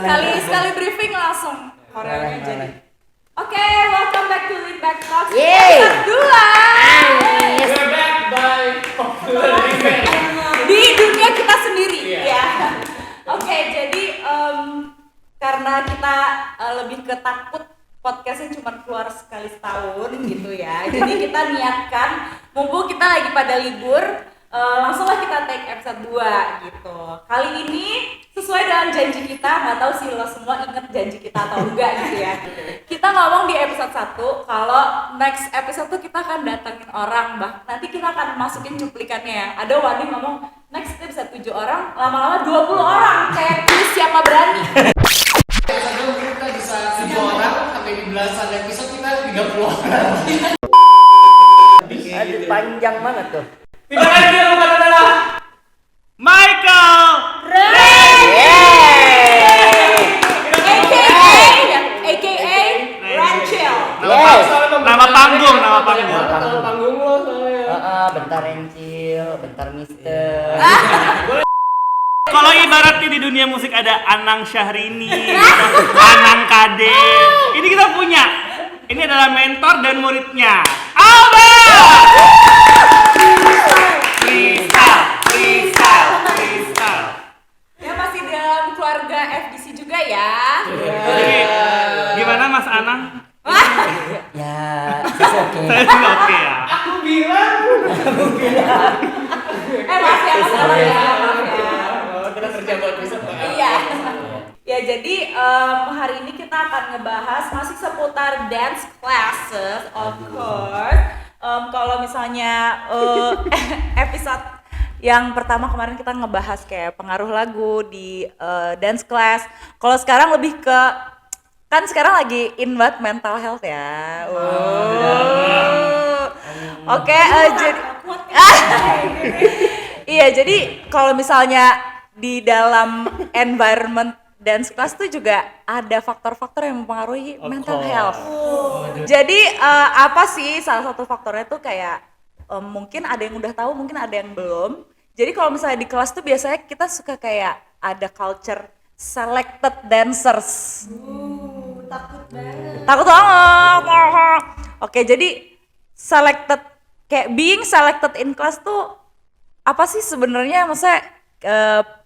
Sekali briefing langsung koreonya jadi. Oke, welcome back to Lead Back Talks Yeay. episode 2. We're back by Di dunia kita sendiri Iya. ya. Oke, jadi karena kita lebih ke takut podcastnya cuma keluar sekali setahun gitu ya. Jadi kita niatkan mumpung kita lagi pada libur, langsunglah kita take episode 2 gitu. Kali ini sesuai dengan janji kita, nggak tahu sih lo semua inget janji kita atau enggak gitu ya. Kita ngomong di episode 1 kalau next episode tuh kita akan datengin orang, nanti kita akan masukin cuplikannya ya. Ada Wadi ngomong next kita bisa 7 orang, lama-lama 20 orang kayak kuis siapa berani. Episode kita bisa 7 orang, sampai di belasan episode kita 30 orang. Aduh, panjang banget tuh. Tidak lain dia bukan adalah Michael. AKA Ranchel. Nama panggung. Nama panggung lo soalnya. Bentar Rencil, bentar Mister. Kalau ibaratnya di dunia musik ada Anang Syahrini, Anang Kade. Ini kita punya. Ini adalah mentor dan muridnya. Alba. Freestyle. Ya masih dalam keluarga FDC juga ya. Jadi, gimana Mas Anang? Ya, oke. Oke ya. Aku bilang. Maaf ya Mas Anang ya. Maaf ya. Kita kerja buat besok. Iya. Ya jadi hari ini kita akan ngebahas masih seputar dance classes of course. Kalau misalnya episode yang pertama kemarin kita ngebahas kayak pengaruh lagu di dance class. Kalau sekarang lebih ke kan sekarang lagi in banget mental health ya. Oke, jadi iya jadi kalau misalnya di dalam environment dance class tuh juga ada faktor-faktor yang mempengaruhi mental health. Jadi apa sih salah satu faktornya tuh kayak mungkin ada yang udah tahu, mungkin ada yang belum. Jadi kalau misalnya di kelas tuh biasanya kita suka kayak ada culture selected dancers. Takut banget. Oke, jadi selected kayak being selected in class tuh apa sih sebenarnya? Maksudnya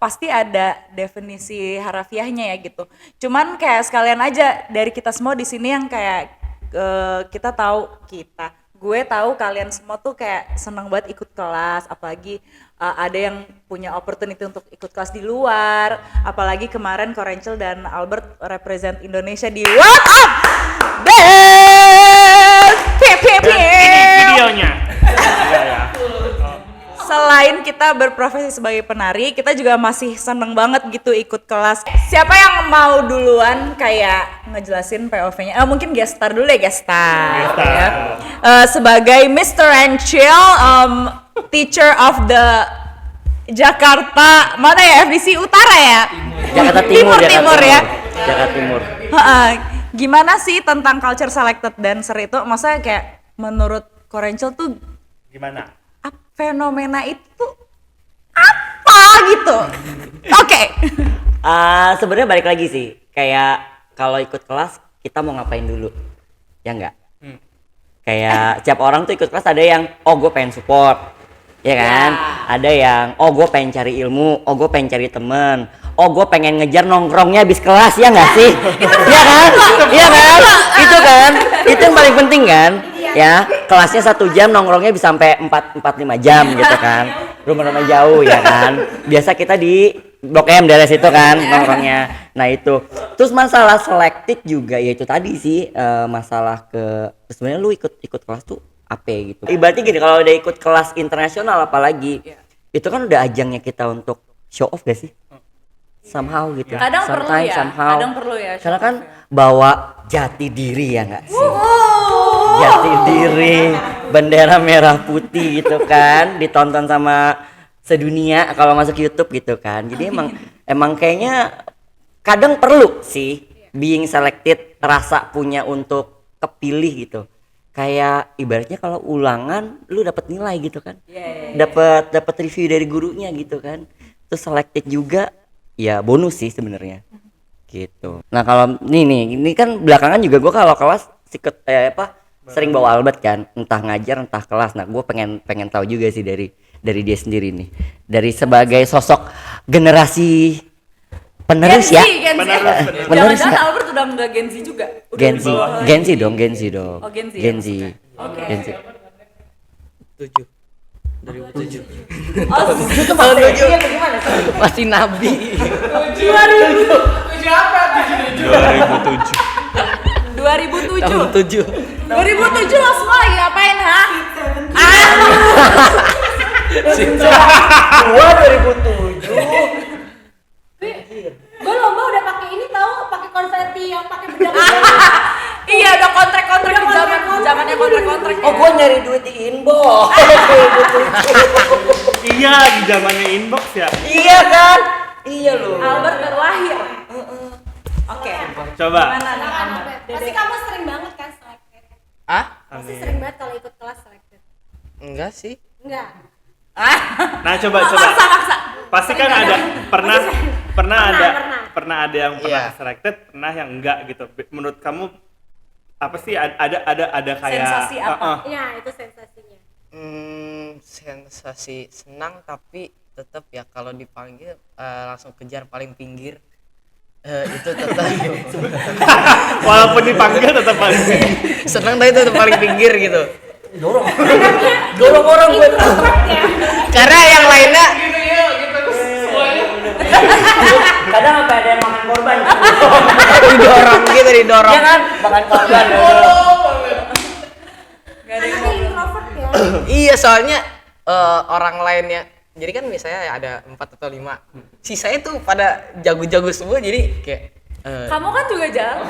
pasti ada definisi harafiahnya ya gitu. Cuman kayak sekalian aja dari kita semua di sini yang kayak gue tahu kalian semua tuh kayak seneng banget ikut kelas, apalagi ada yang punya opportunity untuk ikut kelas di luar, apalagi kemarin Korencel dan Albert represent Indonesia di What Up Dance. Ini videonya. Selain kita berprofesi sebagai penari, kita juga masih seneng banget gitu ikut kelas. Siapa yang mau duluan kayak ngejelasin POV-nya? Mungkin guest star dulu ya, guest star. Ya. Sebagai Mr. Ranchel, teacher of the Jakarta, mana ya, FDC Utara ya? Jakarta Timur ya? Jakarta Timur. Gimana sih tentang culture selected dancer itu? Maksudnya kayak menurut Korencel tuh Gimana? fenomena itu apa gitu? Oke. Sebenarnya balik lagi sih, kayak kalau ikut kelas kita mau ngapain dulu, ya enggak? Kayak setiap orang tuh ikut kelas ada yang gue pengen support, ya kan? Ada yang gue pengen cari ilmu, gue pengen cari temen, gue pengen ngejar nongkrongnya habis kelas, ya nggak sih? Iya kan? Iya kan? Itu kan? Itu yang paling penting kan? Ya, kelasnya 1 jam, nongkrongnya bisa sampai 4-5 jam gitu kan. Rumah-rumah jauh ya kan. Biasa kita di Blok M daerah situ kan nongkrongnya. Nah itu. Terus masalah selected juga ya itu tadi sih, masalah ke sebenarnya lu ikut kelas tuh apa gitu. Ibaratnya gini, kalau udah ikut kelas internasional apalagi itu kan udah ajangnya kita untuk show off gak sih? Somehow gitu. Kadang Sometimes, perlu ya. Karena kan bawa jati diri ya nggak sih? Jati diri, bendera merah putih gitu kan, ditonton sama sedunia kalau masuk YouTube gitu kan. Jadi emang kayaknya kadang perlu sih being selected, rasa punya untuk kepilih gitu. Kayak ibaratnya kalau ulangan lu dapat nilai gitu kan. Dapat review dari gurunya gitu kan. Terus selected juga ya bonus sih sebenarnya. gitu. Nah kalau ini kan belakangan juga gue kalau kelas ikut sering bawa Albert kan, entah ngajar entah kelas. Nah gue pengen tahu juga sih dari dia sendiri nih, dari sebagai sosok generasi penerus ya. Penerus. Jangan-jangan Albert udah enggak Gen Z juga. Gen Z dong. Oh, Gen Z. Oke. Gen Z. 2007. Oh, Itu masih nabi. 7 apa? 2007. 2007. 2007 lo semua lagi ngapain, ha? Gua 2007. Gue lomba udah pakai ini tahu, pakai konverti yang pakai bedak. Iya, udah kontrak-kontrak di zamannya kontrak-kontrak. Oh, gua nyari duit di inbox. Iya, di zamannya inbox ya. Iya kan? Iya loh. Albert baru lahir. Oke. Coba. Gimana nih, Albert? Pasti kamu sering banget kan selected. Pasti sering banget kalau ikut kelas selected. Enggak sih. Enggak. Nah, coba. Maksa. Pasti kan ada pernah ada yang pernah Iya. selected, pernah yang enggak gitu. Menurut kamu apa sih ada kayak Sensasi apa? Iya, itu sensasinya. Sensasi senang tapi tetap ya kalau dipanggil langsung kejar paling pinggir. Itu tetap walaupun dipanggil tetap paling senang tapi tetap paling pinggir gitu. Dorong orang gue. Karena yang lainnya Kadang sampai ada yang makan korban. didorong. Iya kan? Makan korban. Gak ada yang Anaknya introvert ya. Iya, soalnya orang lainnya. Jadi kan misalnya ada 4 atau 5. Sisanya tuh pada jago-jago semua jadi kayak Kamu kan juga jago.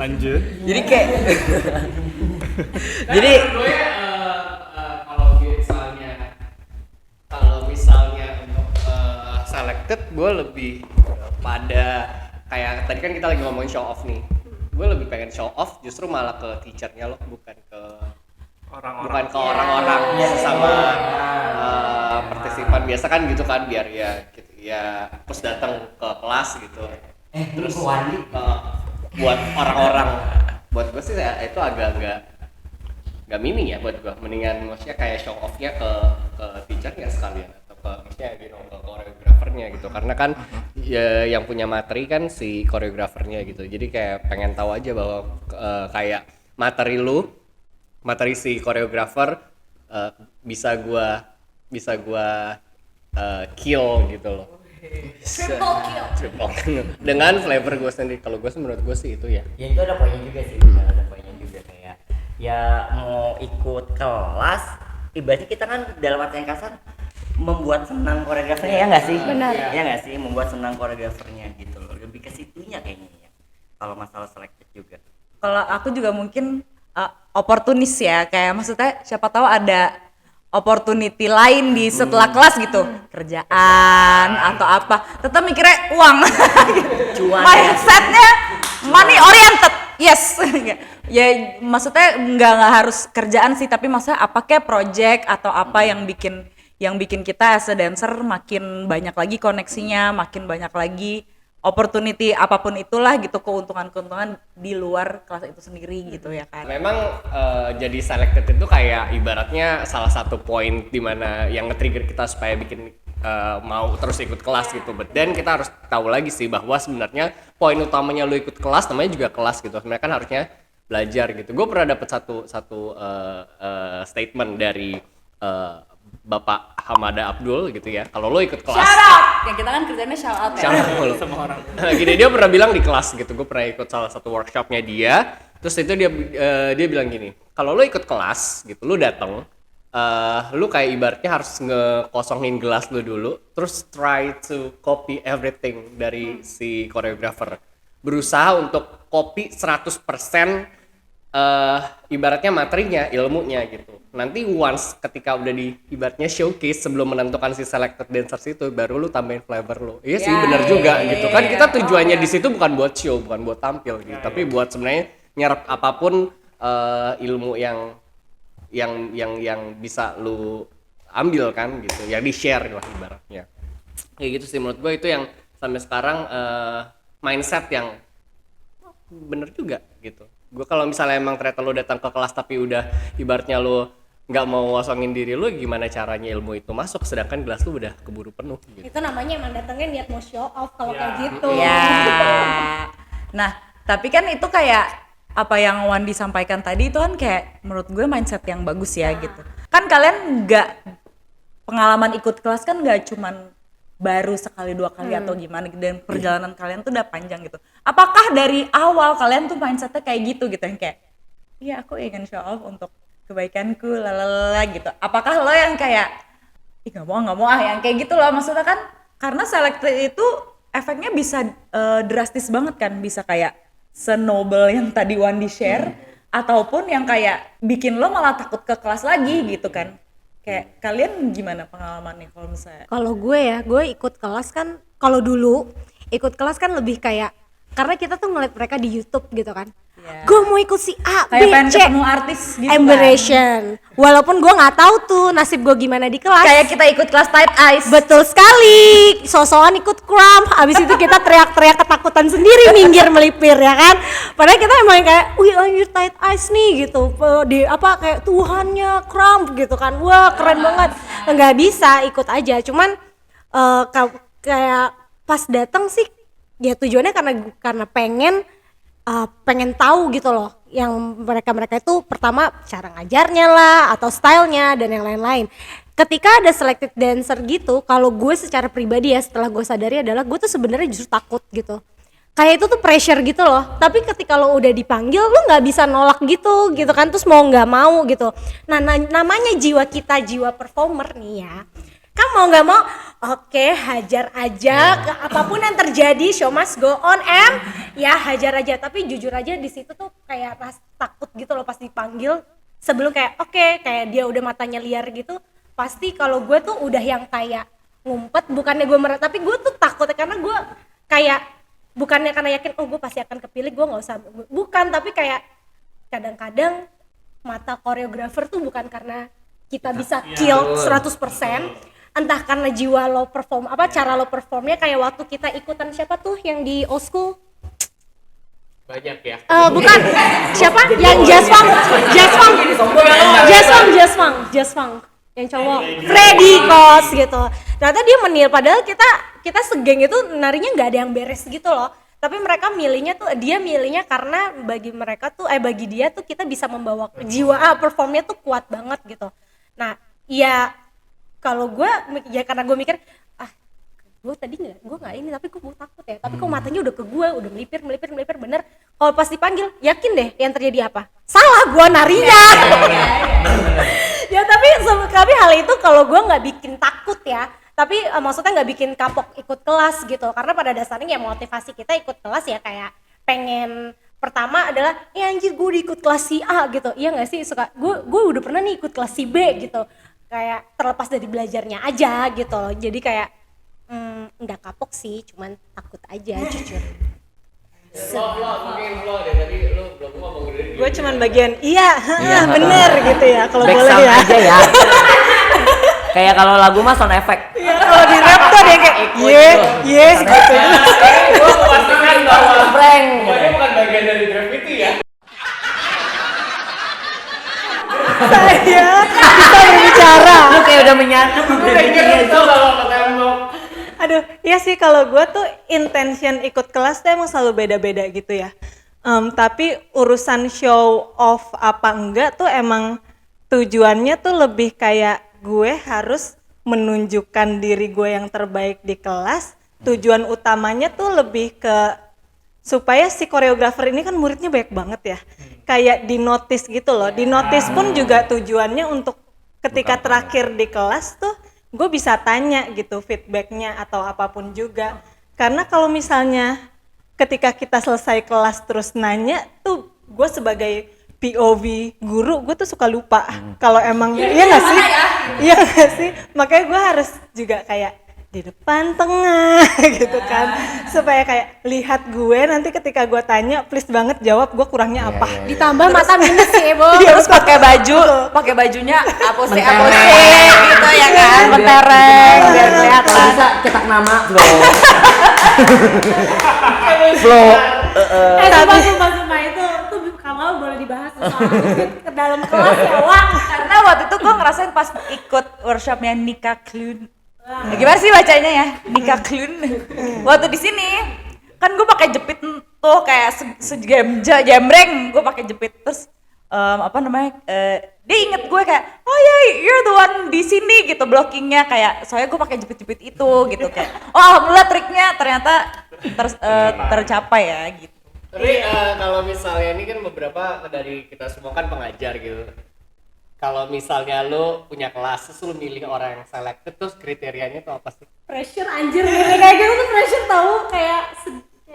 lanjut. Jadi kayak jadi gue kalau misalnya untuk selected gue lebih pada kayak tadi kan kita lagi ngomongin show off nih. Gue lebih pengen show off justru malah ke teachernya loh, bukan ke orang-orang sama partisipan biasa kan gitu kan, biar ya gitu ya terus datang ke kelas gitu. Terus buat orang-orang, buat gue sih itu agak-agak nggak mini ya buat gue, mendingan maksudnya kayak show off-nya ke teacher-nya sekalian atau ke maksudnya gitu ke koreografernya gitu, karena kan ya, yang punya materi kan si koreografernya gitu, jadi kayak pengen tahu aja bahwa kayak materi si koreografer bisa gua kill gitu loh. Triple kill dengan flavor gue sendiri. Kalau gue menurut gue sih itu ya. Ya itu ada poinnya juga sih, ada poinnya juga kayak ya mau ikut kelas, ibaratnya kita kan dalam arti yang kasar membuat senang koreografernya, ya nggak sih? Benar. Ya nggak sih, membuat senang koreografernya gitu loh, lebih ke situnya kayaknya ya. Kalau masalah selected juga. Kalau aku juga mungkin oportunis ya, kayak maksudnya siapa tahu ada opportunity lain di setelah kelas gitu, kerjaan atau apa, tetap mikirnya uang. Cuan. Mindsetnya money oriented, yes. Ya maksudnya nggak harus kerjaan sih, tapi maksudnya apa kayak project atau apa yang bikin kita as a dancer makin banyak lagi koneksinya, makin banyak lagi opportunity apapun itulah gitu, keuntungan di luar kelas itu sendiri gitu ya kan. Memang jadi selected itu kayak ibaratnya salah satu poin dimana yang nge-trigger kita supaya bikin mau terus ikut kelas gitu. But then kita harus tahu lagi sih bahwa sebenarnya poin utamanya lu ikut kelas namanya juga kelas gitu. Sebenarnya kan harusnya belajar gitu. Gue pernah dapat satu statement dari Bapak Hamada Abdul gitu ya. Kalau lo ikut kelas, Shout out! Yang kita kan kerjanya shout out ya. shout out lo. Semua orang. Gini, dia pernah bilang di kelas gitu. Gue pernah ikut salah satu workshopnya dia. Terus itu dia bilang gini, kalau lo ikut kelas gitu, lo datang, lo kayak ibaratnya harus ngekosongin gelas lo dulu, terus try to copy everything dari si koreografer. Berusaha untuk copy 100% ibaratnya materinya, ilmunya gitu. Nanti once ketika udah di ibaratnya showcase sebelum menentukan si selected dancers itu, baru lu tambahin flavor lu. Iya sih, bener juga gitu. Kan kita tujuannya di situ bukan buat show, bukan buat tampil gitu, tapi buat sebenarnya nyerap apapun ilmu yang bisa lu ambil kan gitu, yang di share lah ibaratnya. Kayak gitu sih menurut gue, itu yang sampai sekarang mindset yang bener juga gitu. Gue kalau misalnya emang ternyata lo datang ke kelas tapi udah ibaratnya lo nggak mau ngosongin diri lo, gimana caranya ilmu itu masuk sedangkan gelas lo udah keburu penuh gitu. Itu namanya emang datangnya niat mau show off kalau kayak gitu. Ya. Nah, tapi kan itu kayak apa yang Wandi sampaikan tadi itu kan kayak menurut gue mindset yang bagus ya gitu. Kan kalian pengalaman ikut kelas kan nggak cuman baru sekali dua kali atau gimana gitu, dan perjalanan kalian tuh udah panjang gitu. Apakah dari awal kalian tuh mindsetnya kayak gitu yang kayak iya aku ingin show off untuk kebaikanku lalala gitu. Apakah lo yang kayak ih nggak mau yang kayak gitu loh, maksudnya kan karena selektif itu efeknya bisa drastis banget kan, bisa kayak senobel yang tadi Wandi share ataupun yang kayak bikin lo malah takut ke kelas lagi gitu kan. Kayak kalian gimana pengalamannya kalau misalnya? Kalau gue ya, gue ikut kelas kan, kalau dulu ikut kelas kan lebih kayak karena kita tuh ngeliat mereka di YouTube gitu kan. Yeah. Gue mau ikut si A, Kayak B, pengen C, ketemu artis gitu Emberation. Walaupun gue nggak tahu tuh nasib gue gimana di kelas. Kayak kita ikut kelas tight eyes. Betul sekali, sosokan ikut cramp, abis itu kita teriak-teriak ketakutan sendiri, minggir melipir ya kan. Padahal kita emang kayak, wih anjir tight eyes nih gitu, di apa kayak Tuhannya cramp gitu kan, wah keren banget. Nggak bisa ikut aja, cuman kayak pas datang sih, ya tujuannya karena pengen tahu gitu loh, yang mereka itu pertama cara ngajarnya lah atau stylenya dan yang lain-lain. Ketika ada selected dancer gitu, kalau gue secara pribadi ya setelah gue sadari adalah gue tuh sebenarnya justru takut gitu. Kayak itu tuh pressure gitu loh. Tapi ketika lo udah dipanggil, lo nggak bisa nolak gitu kan, terus mau nggak mau gitu. Nah namanya jiwa kita, jiwa performer nih ya. Kan mau nggak mau, oke, hajar aja, apapun yang terjadi, show must go on, ya hajar aja. Tapi jujur aja di situ tuh kayak pas takut gitu loh pas dipanggil. Sebelum kayak kayak dia udah matanya liar gitu, pasti kalau gue tuh udah yang kayak ngumpet, bukannya gue tapi gue tuh takut karena gue kayak bukannya karena yakin gue pasti akan kepilih, gue nggak usah, bukan, tapi kayak kadang-kadang mata koreografer tuh bukan karena kita bisa kill 100%. Entah karena jiwa lo perform, cara lo performnya kayak waktu kita ikutan siapa tuh yang di old school? Banyak ya. Bukan, siapa? Yang Jazz Funk, yang cowok, Freddy Kos gitu. Ternyata dia menil, padahal kita segeng itu narinya nggak ada yang beres gitu loh. Tapi mereka dia milihnya karena bagi dia tuh kita bisa membawa jiwa performnya tuh kuat banget gitu. Nah, ya kalau gue ya karena gue mikir gue tadi gue nggak ini, tapi gue takut ya, tapi kok matanya udah ke gue, udah melipir bener. Kalau pas dipanggil yakin deh yang terjadi apa, salah gue narinya. Ya tapi hal itu kalau gue nggak bikin takut ya, tapi maksudnya nggak bikin kapok ikut kelas gitu, karena pada dasarnya ya motivasi kita ikut kelas ya kayak pengen pertama adalah anjir gue ikut kelas si A gitu, iya nggak sih, suka gue udah pernah nih ikut kelas si B gitu, kayak terlepas dari belajarnya aja gitu loh. Jadi kayak nggak kapok sih, cuman takut aja jujur. Gue cuman bagian iya bener gitu ya kalau boleh ya. Aja ya. Kayak kalau lagu mah sound effect. Iya, kalau di rap tuh dia kayak yes gitu. Gue memastikan bahwa prank bukan bagian dari graffiti ya. Saya bisa berbicara. Lu kayak udah menyatu Aduh, iya sih kalau gue tuh intention ikut kelas tuh emang selalu beda-beda gitu ya. Tapi urusan show off apa enggak tuh emang tujuannya tuh lebih kayak gue harus menunjukkan diri gue yang terbaik di kelas. Tujuan utamanya tuh lebih ke supaya si koreografer ini kan muridnya banyak banget ya. Kayak di notice gitu loh. Di notice pun juga tujuannya untuk ketika terakhir di kelas tuh gue bisa tanya gitu feedbacknya atau apapun juga. Karena kalau misalnya ketika kita selesai kelas terus nanya tuh gue sebagai POV guru gue tuh suka lupa kalau emang iya nggak sih? Iya nggak sih? Makanya gue harus juga kayak di depan tengah gitu kan, supaya kayak lihat gue nanti ketika gue tanya please banget jawab gue kurangnya apa. Ditambah mata minus sih, Bo. Terus pakai bajunya apose gitu ya kan, mentereng biar kelihatan. Bisa cetak nama flow Sumpah itu tuh kalau boleh dibahas soal ke dalam kelas ya, Wak. Karena waktu itu gue ngerasain pas ikut workshopnya Nika Klun. Gimana sih bacanya ya? Nika Klun. Waktu di sini kan gue pakai jepit tuh kayak jembreng, gue pakai jepit terus dia inget gue kayak oh ya you're the one di sini gitu blockingnya kayak soalnya gue pakai jepit-jepit itu gitu kayak oh alhamdulillah triknya ternyata tercapai ya gitu. Tapi kalau misalnya ini kan beberapa dari kita semua kan pengajar gitu. Kalau misalnya lo punya kelas, terus lo milih orang yang selected, terus kriterianya tuh apa sih? Pressure anjir kayak gitu tuh pressure tahu kayak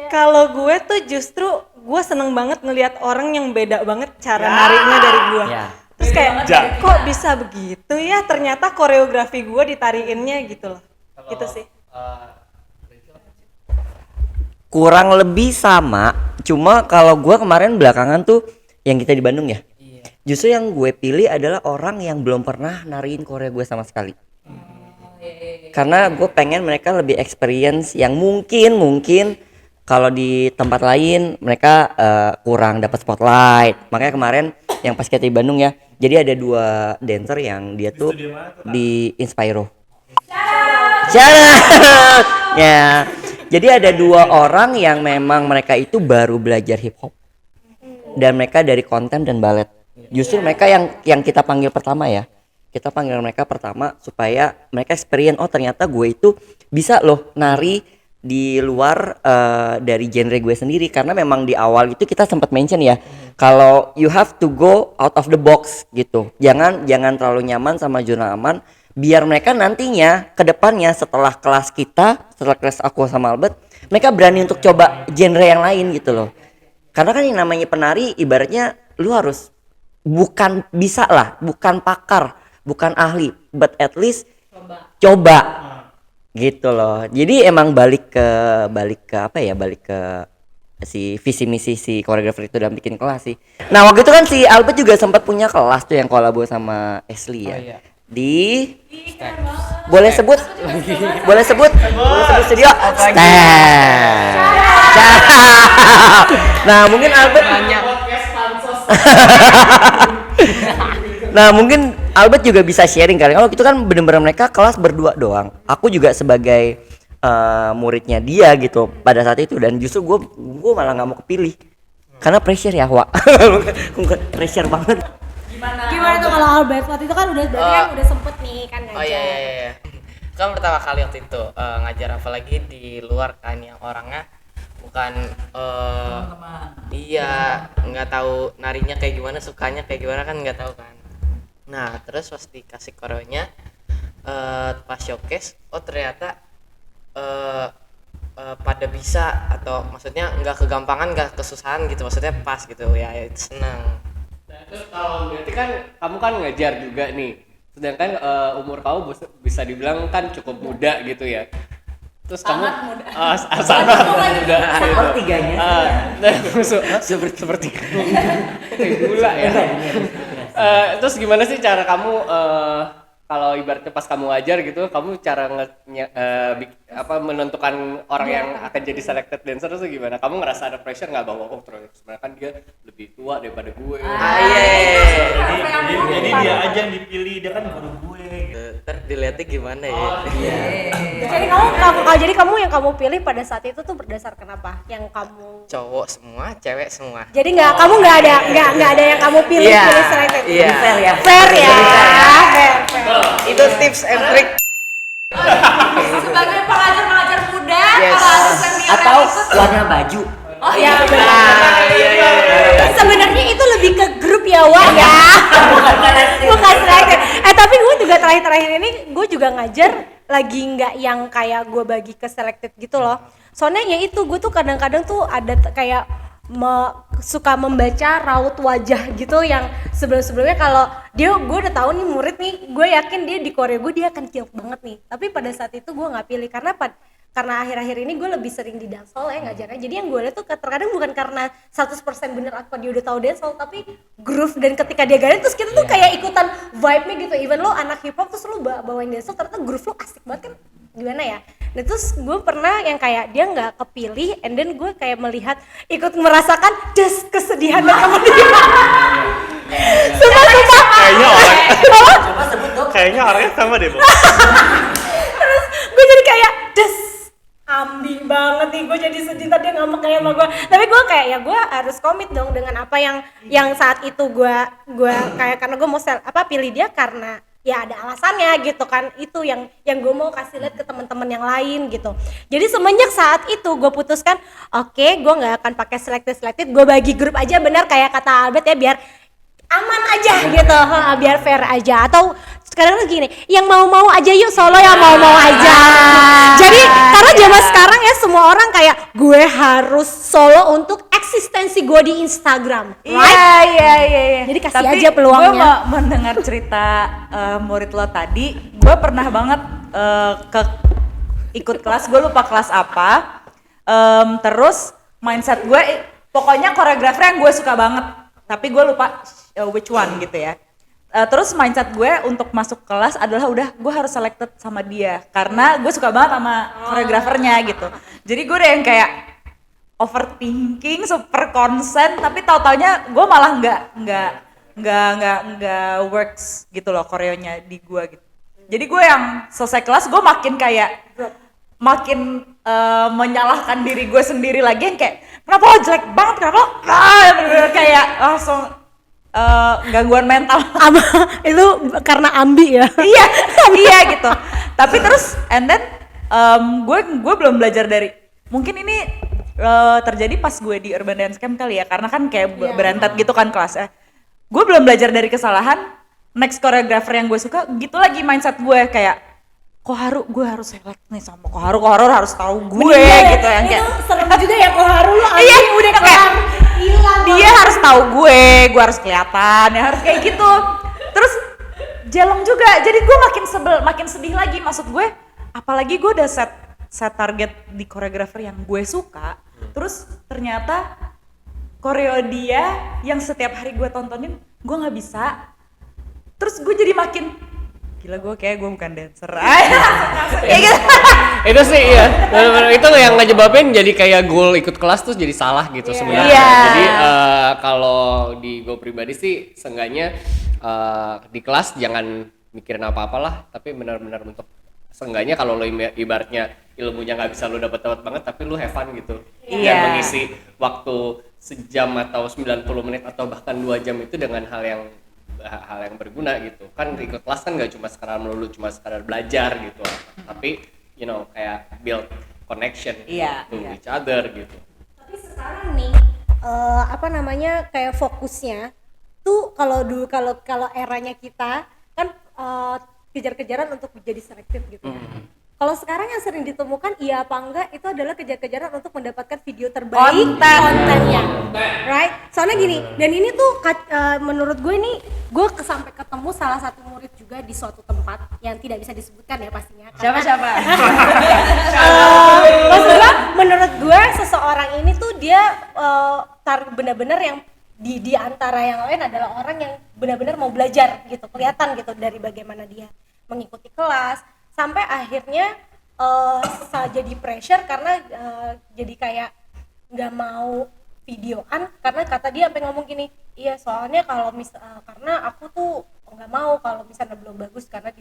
Kalau gue tuh justru gue seneng banget ngelihat orang yang beda banget cara nariknya dari gue. Ya. Terus kayak kok bisa begitu ya? Ternyata koreografi gue ditarikinnya gitu loh. Gitu sih. Kurang lebih sama, cuma kalau gue kemarin belakangan tuh yang kita di Bandung ya, justru yang gue pilih adalah orang yang belum pernah nariin koreo gue sama sekali. Karena gue pengen mereka lebih experience yang mungkin kalau di tempat lain mereka kurang dapat spotlight. Makanya kemarin yang pas kita di Bandung ya, jadi ada 2 dancer yang dia tuh di Inspiro. Ya. Jadi ada 2 orang yang memang mereka itu baru belajar hip hop dan mereka dari konten dan balet. Justru mereka yang kita panggil pertama ya. Kita panggil mereka pertama supaya mereka experience oh ternyata gue itu bisa loh nari di luar dari genre gue sendiri, karena memang di awal itu kita sempat mention ya kalau you have to go out of the box gitu. Jangan terlalu nyaman sama zona aman, biar mereka nantinya ke depannya setelah kelas aku sama Albert, mereka berani untuk coba genre yang lain gitu loh. Karena kan yang namanya penari ibaratnya lu harus bukan pakar, bukan ahli, but at least coba gitu loh. Jadi emang balik ke si visi misi si koreografer itu dalam bikin kelas sih. Nah waktu itu kan si Albert juga sempat punya kelas tuh yang kolabo sama Ashley ya. Di boleh sebut studio Step. Nah mungkin Albert Nah mungkin Albert juga bisa sharing kali. Kalau itu kan bener-bener mereka kelas berdua doang. Aku juga sebagai muridnya dia gitu pada saat itu, dan justru gue malah nggak mau kepilih karena pressure ya Wak. Pressure banget. Gimana tuh kalau Albert waktu itu kan berarti kan udah sempet nih kan ngajar. Oh iya. Kan pertama kali waktu itu ngajar, apalagi di luar kan yang orangnya bukan iya nggak tahu narinya kayak gimana, sukanya kayak gimana kan nggak tahu kan. Nah terus pas dikasih koreonya pas showcase, oh ternyata pada bisa, atau maksudnya nggak kegampangan, nggak kesusahan gitu, maksudnya pas gitu ya, itu senang. Nah, terus kalau berarti kan kamu kan ngajar juga nih, sedangkan umur kamu bisa dibilang kan cukup muda gitu ya. Terus sangat kamu muda. Sangat muda. Sepertiganya. Seperti kayak gula ya. Terus gimana sih cara kamu kalau ibaratnya pas kamu ngajar gitu, kamu cara menentukan orang yang akan jadi selected dancer itu gimana? Kamu ngerasa ada pressure nggak bahwa terus sebenarnya kan dia lebih tua daripada gue? Jadi dia aja yang dipilih, dia kan guru gue. Ntar dilihatnya gimana ya? Jadi kamu yang kamu pilih pada saat itu tuh berdasarkan apa? Yang kamu Cowok semua, cewek semua. jadi kamu nggak ada yang kamu pilih selected. Iya. Fair ya. Itu tips and trick. Sebagai pengajar muda, Yes. kalau ada senior Atau yang ikut, warna baju. oh iya Sebenarnya itu lebih ke grup ya Wak ya. Bukan selected. Tapi gue juga terakhir ini gue juga ngajar lagi nggak yang kayak gue bagi ke selected gitu loh. Soalnya ya itu gue tuh kadang-kadang tuh ada kayak suka membaca raut wajah gitu yang sebelum-sebelumnya kalau gue udah tahu nih murid nih, gue yakin dia di Korea gue dia akan kill banget nih, tapi pada saat itu gue nggak pilih karena akhir-akhir ini gue lebih sering di dancehall ya ngajarnya, jadi yang gue lihat tuh terkadang bukan karena 100% bener apa dia udah tahu dancehall, tapi groove, dan ketika dia garing terus kita tuh kayak ikutan vibe-nya gitu, even lo anak hip hop terus lo bawain dancehall ternyata groove lo asik banget kan, gimana ya. Nah terus gue pernah yang kayak dia nggak kepilih, and then gue kayak melihat ikut merasakan kesedihan dan kemudian sumpah Kayaknya orang Coba sebut dong. kayaknya orangnya sama deh, Bu. terus gue jadi kayak ambi banget nih, gue jadi sedih tadi ngambek kayak sama gue, tapi gue kayak ya gue harus komit dong dengan apa yang saat itu gue kayak, karena gue mau pilih dia karena ya ada alasannya gitu kan, itu yang gue mau kasih lihat ke teman-teman yang lain gitu. Jadi semenjak saat itu gue putuskan oke, gue nggak akan pakai selected, gue bagi grup aja, benar kayak kata Albert ya, biar aman aja gitu, biar fair aja. Atau sekarang lagi gini, yang mau aja yuk solo, yang mau aja. Jadi karena zaman sekarang ya semua orang kayak gue harus solo untuk eksistensi gue di Instagram, right? Iya. Jadi kasih Tapi aja peluangnya. gue mau mendengar cerita murid lo tadi. Gue pernah banget ikut kelas, gue lupa kelas apa. Terus mindset gue, pokoknya koreografer yang gue suka banget, tapi gue lupa which one gitu ya. Terus mindset gue untuk masuk kelas adalah udah gue harus selected sama dia karena gue suka banget sama koreografernya gitu. Jadi gue udah yang kayak overthinking, super konsen, tapi tahu-taunya gue malah nggak works gitu loh koreonya di gue gitu. Jadi gue yang selesai kelas gue makin menyalahkan diri gue sendiri lagi, yang kayak kenapa lo jelek banget, kenapa lo bener-bener kayak langsung gangguan mental. Itu karena ambi ya. iya gitu. Tapi terus and then gue belum belajar dari, mungkin ini terjadi pas gue di Urban Dance Camp kali ya, karena kan kayak berantat gitu kan kelasnya. Gue belum belajar dari kesalahan. Next choreographer yang gue suka gitu lagi mindset gue, kayak Koharu, gue harus select nih sama Koharu harus tahu gue gitu yang kayak Serem juga ya Koharu lo ambi iya, udah kayak kelar hilang. dia harus tahu gue harus kelihatan ya, harus kayak gitu. Terus jeleng juga, jadi gue makin sedih lagi. Maksud gue, apalagi gue udah set target di koreografer yang gue suka, terus ternyata koreo dia yang setiap hari gue tontonin gue nggak bisa. Terus gue jadi makin gila, gue bukan dancer. Ya gitu. Itu sih iya, bener-bener itu yang ngejebabin jadi kayak goal ikut kelas tuh jadi salah gitu sebenarnya. Iya. Jadi kalau di gue pribadi sih seenggaknya di kelas jangan mikirin apa-apalah, tapi benar-benar untuk seenggaknya kalau lo ibaratnya ilmunya nggak bisa lo dapat banget, tapi lo have fun gitu. Iya. Dan mengisi waktu sejam atau 90 menit atau bahkan 2 jam itu dengan hal yang berguna gitu. Kan ikut kelas kan nggak cuma sekadar belajar gitu, tapi you know kayak build connection to each other gitu. Tapi sekarang nih kayak fokusnya tuh kalau dulu kalau eranya kita kan kejar-kejaran untuk menjadi selected gitu. Kalau sekarang yang sering ditemukan iya apa enggak itu adalah kejar-kejaran untuk mendapatkan video terbaik kontennya, right? Soalnya gini, dan ini tuh menurut gue nih, gue sampai ketemu salah satu murid juga di suatu tempat yang tidak bisa disebutkan ya pastinya. Siapa? Maksudnya menurut gue seseorang ini tuh dia benar-benar yang di antara yang lain adalah orang yang benar-benar mau belajar gitu, kelihatan gitu dari bagaimana dia mengikuti kelas. Sampai akhirnya jadi pressure karena jadi kayak nggak mau videoan karena kata dia sampai ngomong gini, iya soalnya kalau karena aku tuh nggak mau kalau misalnya belum bagus karena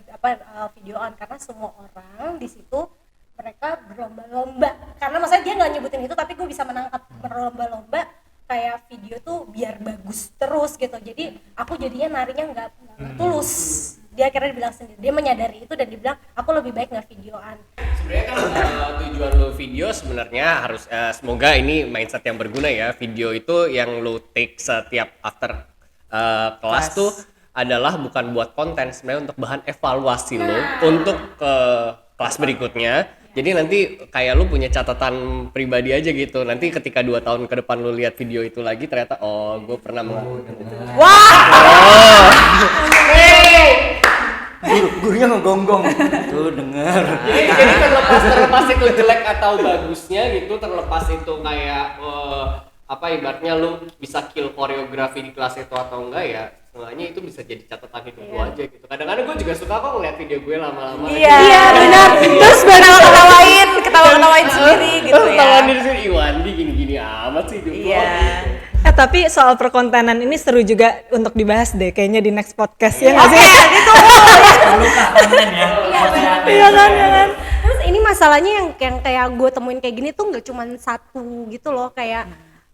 videoan, karena semua orang di situ mereka berlomba-lomba, karena maksudnya dia nggak nyebutin itu tapi gue bisa menangkap berlomba-lomba kayak video tuh biar bagus terus gitu. Jadi aku jadinya narinya nggak tulus. Dia akhirnya bilang sendiri, dia menyadari itu dan dibilang aku lebih baik nggak videoan. Sebenarnya kan tujuan lo video sebenarnya harus semoga ini mindset yang berguna ya. Video itu yang lo take setiap after kelas tuh adalah bukan buat konten, sebenarnya untuk bahan evaluasi lo untuk kelas berikutnya. Jadi nanti kayak lu punya catatan pribadi aja gitu. Nanti ketika 2 tahun ke depan lu lihat video itu lagi ternyata gue pernah melakukan itu. Gurunya ngegonggong. Tuh denger. Jadi terlepas itu jelek atau bagusnya gitu, terlepas itu kayak ibaratnya lu bisa kill koreografi di kelas itu atau enggak ya, sebenarnya itu bisa jadi catatan hidup lu aja gitu. Kadang-kadang gue juga suka kok ngeliat video gue lama-lama. Iya benar. Terus ketawa-ketawain sendiri gitu ya. Ketawa diri sendiri, Iwandi gini-gini amat sih hidup Iya. gua. Tapi soal perkontenan ini seru juga untuk dibahas deh kayaknya di next podcast ya nggak sih? Iya kan. Terus ini masalahnya yang kayak gue temuin kayak gini tuh nggak cuma satu gitu loh, kayak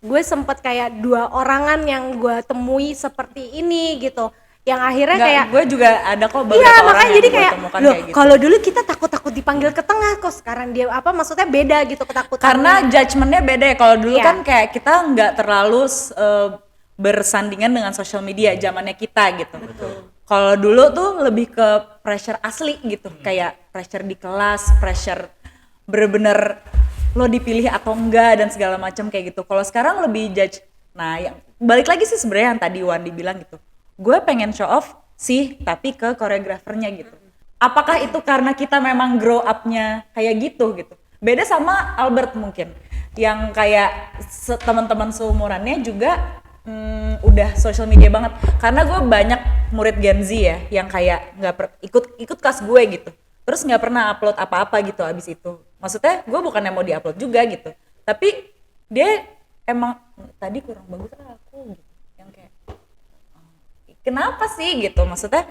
gue sempet kayak 2 orangan yang gue temui seperti ini gitu, yang akhirnya kayak gue juga ada kok beberapa iya orang makanya yang jadi gue kayak temukan loh kayak gitu. kalau dulu kita takut dipanggil ke tengah, kok sekarang dia maksudnya beda gitu ketakutan. Karena judgementnya beda ya. Kalau dulu Iya. kan kayak kita nggak terlalu bersandingan dengan sosial media zamannya kita gitu. Kalau dulu tuh lebih ke pressure asli gitu, kayak pressure di kelas, pressure bener-bener lo dipilih atau enggak dan segala macam kayak gitu. Kalau sekarang lebih judge. Nah, yang balik lagi sih sebenarnya yang tadi Wandi bilang gitu. Gue pengen show off sih, tapi ke koreografernya gitu. Apakah itu karena kita memang grow up-nya kayak gitu gitu. Beda sama Albert mungkin, yang kayak teman-teman seumurannya juga udah social media banget. Karena gue banyak murid Gen Z ya, yang kayak nggak ikut kelas gue gitu. Terus nggak pernah upload apa-apa gitu abis itu. Maksudnya gue bukannya mau diupload juga gitu, tapi dia emang tadi kurang bagus aku gitu, yang kayak kenapa sih gitu. Maksudnya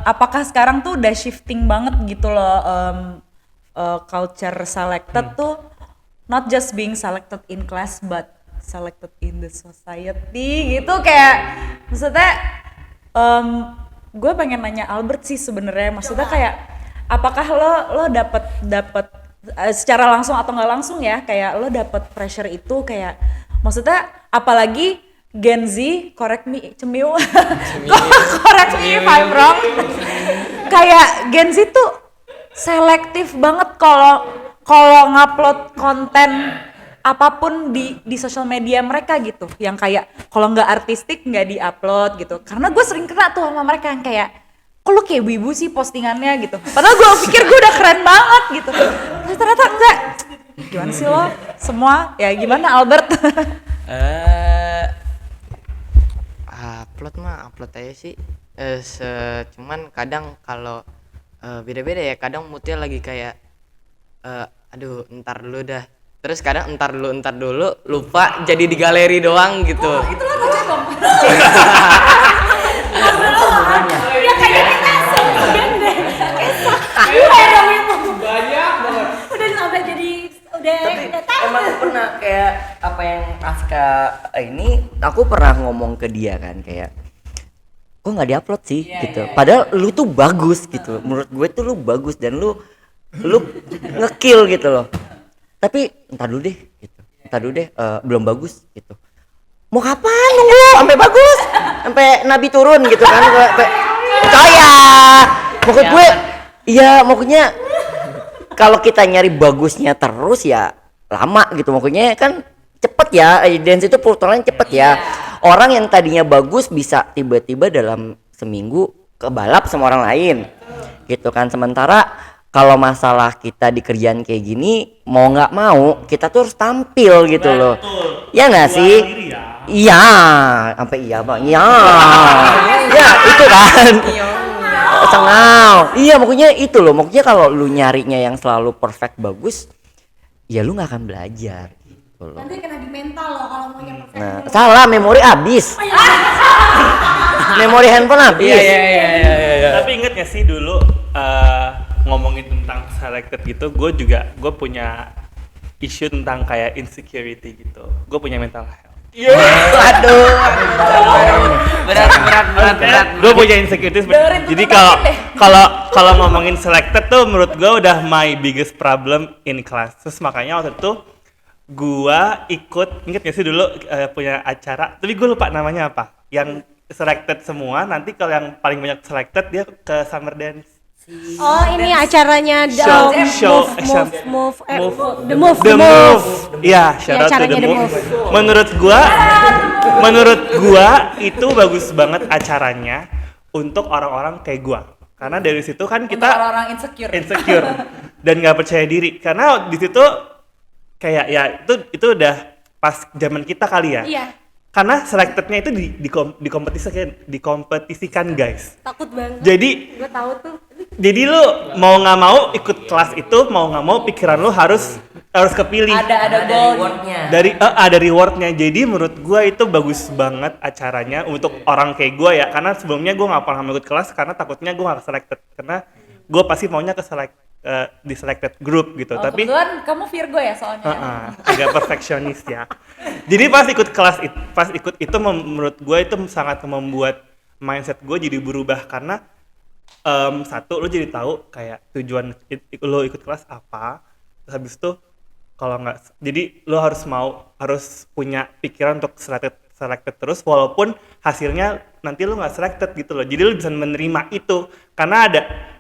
apakah sekarang tuh udah shifting banget gitu loh, culture selected tuh not just being selected in class but selected in the society gitu. Kayak maksudnya gue pengen nanya Albert sih sebenarnya, maksudnya kayak apakah lo dapat secara langsung atau nggak langsung ya, kayak lo dapat pressure itu, kayak maksudnya apalagi Gen Z, correct me Cemiu, correct me if I'm wrong, kayak Gen Z tuh selektif banget kalau ngupload konten apapun di sosial media mereka gitu, yang kayak kalau nggak artistik nggak diupload gitu. Karena gue sering kena tuh sama mereka yang kayak, kok lu kayak wibu sih postingannya gitu, padahal gue pikir gue udah keren banget gitu, ternyata enggak. Gimana sih lo semua ya, gimana Albert? Upload aja sih. Cuman kadang kalau beda-beda ya, kadang moodnya lagi kayak aduh ntar dulu dah, terus kadang entar dulu lupa jadi di galeri doang gitu. Itu lo baca dong. ya kayak kita sebulan deh, Banyak banget. udah sampai jadi udah tahu. Emang aku pernah kayak apa yang Aska ini, aku pernah ngomong ke dia kan kayak kok nggak diupload sih gitu. Padahal lu tuh bagus gitu. Menurut gue tuh lu bagus dan lu ngekill gitu loh. Tapi entar dulu deh gitu. Entar dulu deh, belum bagus gitu. Mau kapan nunggu sampai bagus? Sampai Nabi turun gitu kan. Percaya. Maksud gue iya, maksudnya kalau kita nyari bagusnya terus ya lama gitu. Maksudnya kan cepet ya, dance itu putarannya cepet ya. Orang yang tadinya bagus bisa tiba-tiba dalam seminggu kebalap sama orang lain gitu kan. Sementara kalau masalah kita di kerjaan kayak gini, mau nggak mau kita tuh harus tampil gitu loh. Ya nggak sih? Iya, sampai iya bang. Iya, ya itu kan. Sengau. Iya, maksudnya itu loh. Maksudnya kalau lu nyarinya yang selalu perfect bagus, ya lu nggak akan belajar. Gitu loh. Nanti kena di mental loh kalau mau yang perfect. Nah, salah, memori habis. Memori handphone habis. Iya. Tapi inget gak sih dulu ngomongin tentang selected gitu, gue punya isu tentang kayak insecurity gitu. Gue punya mental health. Aduh. berat. Gue punya insecurity. Jadi kalau ngomongin selected tuh menurut gue udah my biggest problem in class. Terus makanya waktu itu gue ikut, inget gak sih dulu punya acara, tapi gue lupa namanya apa, yang selected semua. Nanti kalau yang paling banyak selected dia ke summer dance. Oh, ini acaranya Move. The Move. Iya, shout out to acaranya The The Move. Move. Menurut gua itu bagus banget acaranya untuk orang-orang kayak gua. Karena dari situ kan Untuk kita orang-orang insecure. dan nggak percaya diri. Karena di situ kayak ya itu udah pas zaman kita kali ya. Iya. Karena selectednya itu dikompetisikan guys. Takut banget. Jadi Gue tahu tuh. Jadi lu mau nggak mau ikut kelas itu, mau nggak mau pikiran lu harus kepilih. Ada goal. Ada rewardnya. Jadi menurut gua itu bagus banget acaranya untuk orang kayak gua ya. Karena sebelumnya gua nggak pernah ikut kelas karena takutnya gua nggak selected. Karena gua pasti maunya di selected group gitu. Tapi Kebetulan kamu Virgo ya soalnya. agak perfeksionis ya. Jadi pas ikut itu menurut gue itu sangat membuat mindset gue jadi berubah karena satu lo jadi tahu kayak tujuan lo ikut kelas apa. Terus habis itu kalau nggak, jadi lo harus punya pikiran untuk selected terus walaupun hasilnya nanti lo nggak selected gitu loh. Jadi lo bisa menerima itu karena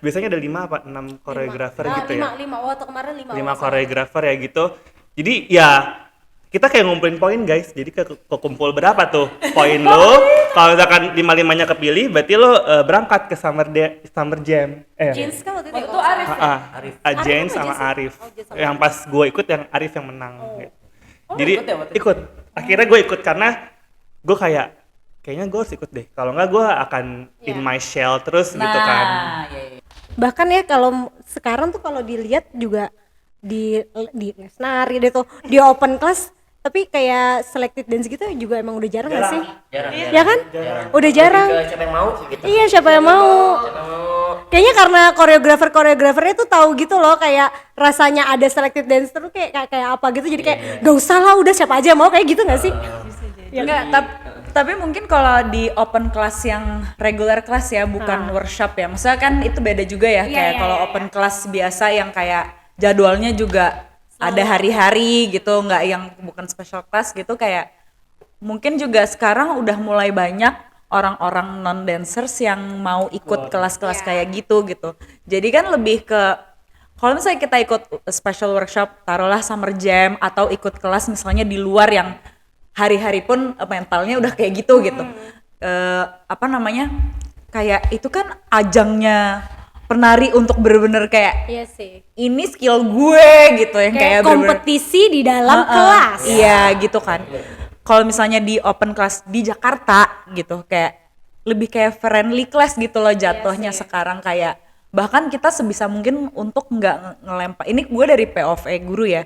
biasanya ada 6 koreografer gitu ya. 5 waktu kemarin 5 koreografer ya gitu. Jadi ya kita kayak ngumpulin poin guys. Jadi kekumpul berapa tuh poin lo? Kalau misalkan 5-5-nya kepilih, berarti lo berangkat ke Summer Jam. Jeans kan waktu Itu Arif ya? James sama Arif. Yang pas gue ikut yang Arif yang menang. Gitu. Jadi ikut. Akhirnya gue ikut karena gue kayaknya gue harus ikut deh. Kalau nggak gue akan in my shell terus gitu kan. Iya. Bahkan ya kalau sekarang tuh kalau dilihat juga di les nari deh tuh di open class, tapi kayak selected dance gitu juga emang udah jarang nggak sih? Jarang. Ya kan? Udah jarang. Siapa yang mau gitu. Iya, siapa yang mau? Kayaknya karena koreografernya tuh tahu gitu loh, kayak rasanya ada selected dance terus kayak apa gitu, jadi kayak gak usah lah, udah siapa aja mau, kayak gitu nggak sih? Ya enggak, tapi mungkin kalau di open class yang regular class ya, bukan workshop ya. Maksudnya kan itu beda juga ya, kayak kalau open class biasa yang kayak jadwalnya juga ada hari-hari gitu, nggak yang bukan special class gitu, kayak mungkin juga sekarang udah mulai banyak orang-orang non dancers yang mau ikut kelas-kelas kayak gitu. Jadi kan lebih ke kalau misalnya kita ikut special workshop, taruhlah Summer Jam atau ikut kelas misalnya di luar yang hari-hari pun mentalnya udah kayak gitu. Kayak itu kan ajangnya penari untuk bener-bener kayak Iya sih. ini skill gue gitu yang kayak kompetisi di dalam kelas. Iya gitu kan. Kalau misalnya di open class di Jakarta gitu kayak lebih kayak friendly class gitu loh jatuhnya sekarang, kayak bahkan kita sebisa mungkin untuk nggak ngelempar, ini gue dari POV guru ya,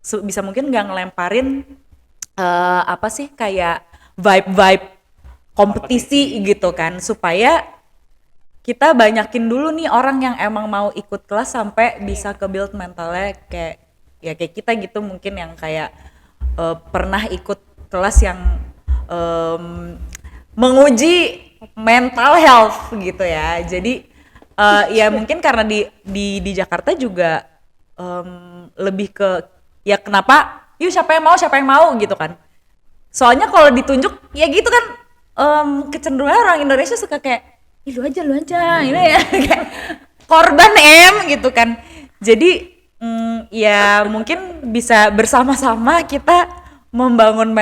sebisa mungkin nggak ngelemparin kayak vibe kompetisi gitu kan, supaya kita banyakin dulu nih orang yang emang mau ikut kelas sampai bisa ke build mentalnya kayak kita gitu, mungkin yang kayak pernah ikut kelas yang menguji mental health gitu ya. Jadi ya mungkin karena di Jakarta juga lebih ke ya kenapa yuk siapa yang mau gitu kan. Soalnya kalau ditunjuk ya gitu kan, kecenderungan orang Indonesia suka kayak lu aja ini ya kayak korban gitu kan. Jadi ya mungkin bisa bersama-sama kita membangun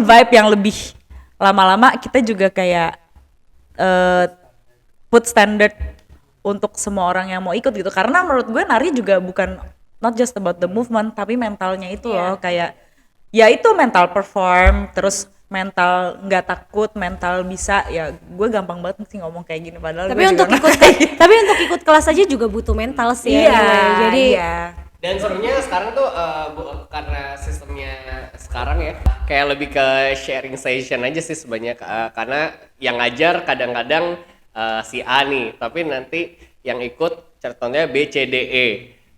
vibe yang lebih lama-lama, kita juga kayak put standard untuk semua orang yang mau ikut gitu. Karena menurut gue nari juga bukan not just about the movement, tapi mentalnya itu loh, kayak ya itu mental perform, terus mental nggak takut, mental bisa, ya gue gampang banget sih ngomong kayak gini padahal Tapi untuk ikut kelas aja juga butuh mental sih. Jadi Dan serunya sekarang tuh karena sistemnya sekarang ya kayak lebih ke sharing session aja sih sebenarnya, karena yang ngajar kadang-kadang si A nih, tapi nanti yang ikut contohnya B, C, D, E.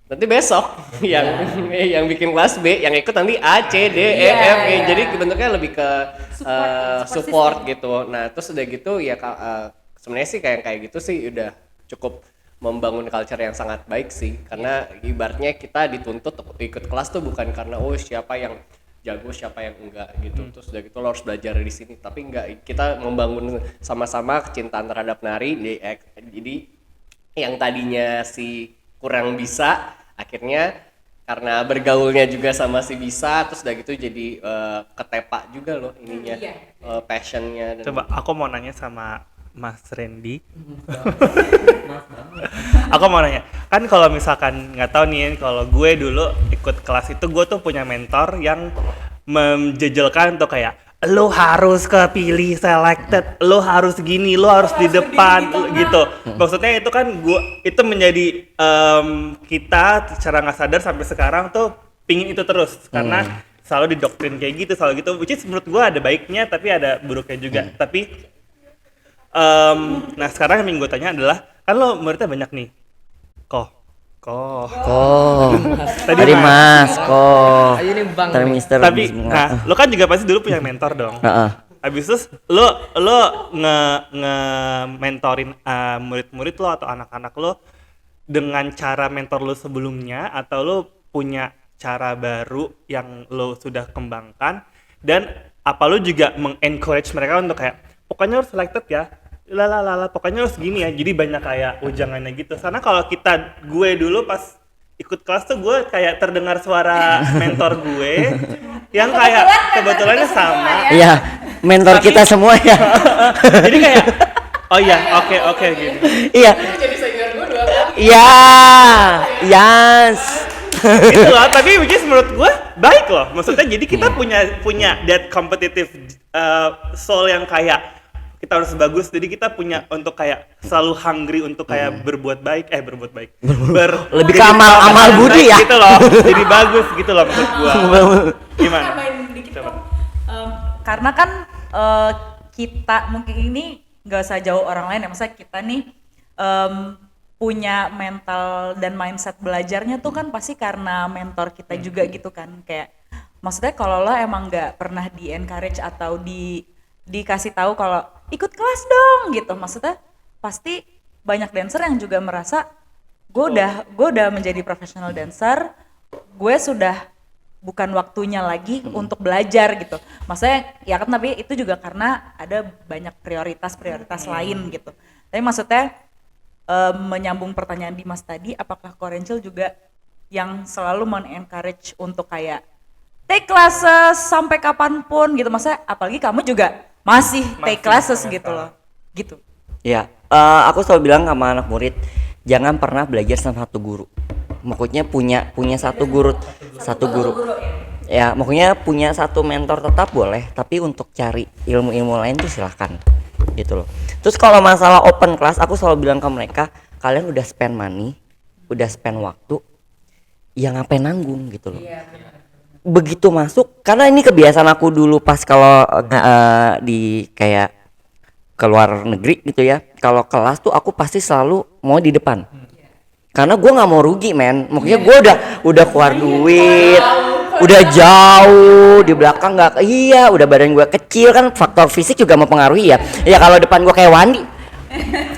Nanti besok yang bikin kelas B, yang ikut nanti A, C, D, E, F, G. Jadi bentuknya lebih ke support gitu. Nah, terus udah gitu ya sebenarnya sih kayak gitu sih udah cukup membangun culture yang sangat baik sih, karena ibaratnya kita dituntut ikut kelas tuh bukan karena siapa yang jago siapa yang enggak gitu. Terus udah gitu lo harus belajar di sini, tapi enggak, kita membangun sama-sama kecintaan terhadap nari. Jadi yang tadinya si kurang bisa akhirnya karena bergaulnya juga sama si bisa, terus udah gitu jadi ketepak juga loh ininya, passionnya. Coba aku mau nanya sama Mas Randy. Aku mau nanya, kan kalau misalkan nggak tahu nih, kalau gue dulu ikut kelas itu gue tuh punya mentor yang menjejelkan tuh kayak lo harus kepilih selected, lo harus gini, lo harus di depan gitu. Maksudnya itu kan gue itu menjadi kita secara nggak sadar sampai sekarang tuh pingin itu terus karena selalu didoktrin kayak gitu, selalu gitu. Which is menurut gue ada baiknya tapi ada buruknya juga. Tapi nah sekarang yang gue tanya adalah kan lo muridnya banyak nih, kok Tadi Mas, kok. Ayo nih Bang. Tadi Mister. tapi nah lo kan juga pasti dulu punya mentor dong. Abis itu lo mentorin murid-murid lo atau anak-anak lo dengan cara mentor lo sebelumnya, atau lo punya cara baru yang lo sudah kembangkan, dan apa lo juga mengencourage mereka untuk kayak pokoknya harus selected ya, pokoknya harus gini ya, jadi banyak kayak ujangannya gitu. Karena kalau gue dulu pas ikut kelas tuh gue kayak terdengar suara mentor gue yang kayak kebetulannya sama. Iya, mentor kita semua ya. Jadi kayak oh iya, oke gitu. Iya. Jadi senior gue 2 kali. Iya. Yes. Gitu loh, tapi which is menurut gue baik loh. Maksudnya jadi kita punya that competitive soul yang kayak kita harus bagus, jadi kita punya untuk kayak selalu hungry untuk kayak berbuat baik. Lebih ke amal budi ya gitu loh, jadi bagus gitu loh maksud gua. Gimana? Tambahin dikit dong. Karena kan kita mungkin ini nggak usah jauh orang lain ya, maksudnya kita nih punya mental dan mindset belajarnya tuh kan pasti karena mentor kita juga gitu kan. Kayak maksudnya kalau lo emang nggak pernah di encourage atau dikasih tahu kalau ikut kelas dong gitu, maksudnya pasti banyak dancer yang juga merasa gue udah menjadi professional dancer, gue sudah bukan waktunya lagi untuk belajar gitu. Maksudnya ya kan, tapi itu juga karena ada banyak prioritas lain gitu. Tapi maksudnya menyambung pertanyaan Dimas tadi, apakah Korencil juga yang selalu men-encourage untuk kayak take classes sampai kapanpun gitu, maksudnya apalagi kamu juga masih take classes gitu loh, gitu. Ya, aku selalu bilang sama anak murid, jangan pernah belajar sama satu guru. Maksudnya punya satu guru. Ya, maksudnya punya satu mentor tetap boleh, tapi untuk cari ilmu-ilmu lain tuh silahkan, gitu loh. Terus kalau masalah open class, aku selalu bilang ke mereka, kalian udah spend money, udah spend waktu, ya ngapain nanggung gitu loh. Begitu masuk, karena ini kebiasaan aku dulu pas kalau di kayak keluar negeri gitu ya, kalau kelas tuh aku pasti selalu mau di depan, karena gue nggak mau rugi men. Maksudnya gue udah keluar duit, udah jauh di belakang nggak, iya udah badan gue kecil kan, faktor fisik juga mempengaruhi ya. Ya kalau depan gue kayak Wandi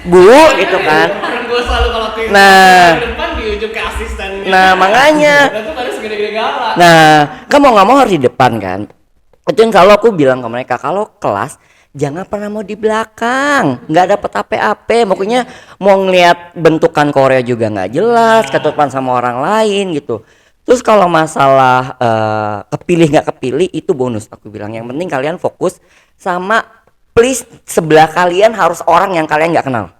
bu gitu kan. Gue selalu kalau ke depan di ujung ke asistennya. Nah makanya. Itu pada segede-gede galak. Nah, kan mau nggak mau harus di depan kan. Itu yang kalau aku bilang ke mereka, kalau kelas jangan pernah mau di belakang, nggak dapet apa-apa. Makanya mau ngeliat bentukan Korea juga nggak jelas, ketutupan sama orang lain gitu. Terus kalau masalah kepilih nggak kepilih itu bonus, aku bilang. Yang penting kalian fokus sama, please sebelah kalian harus orang yang kalian nggak kenal.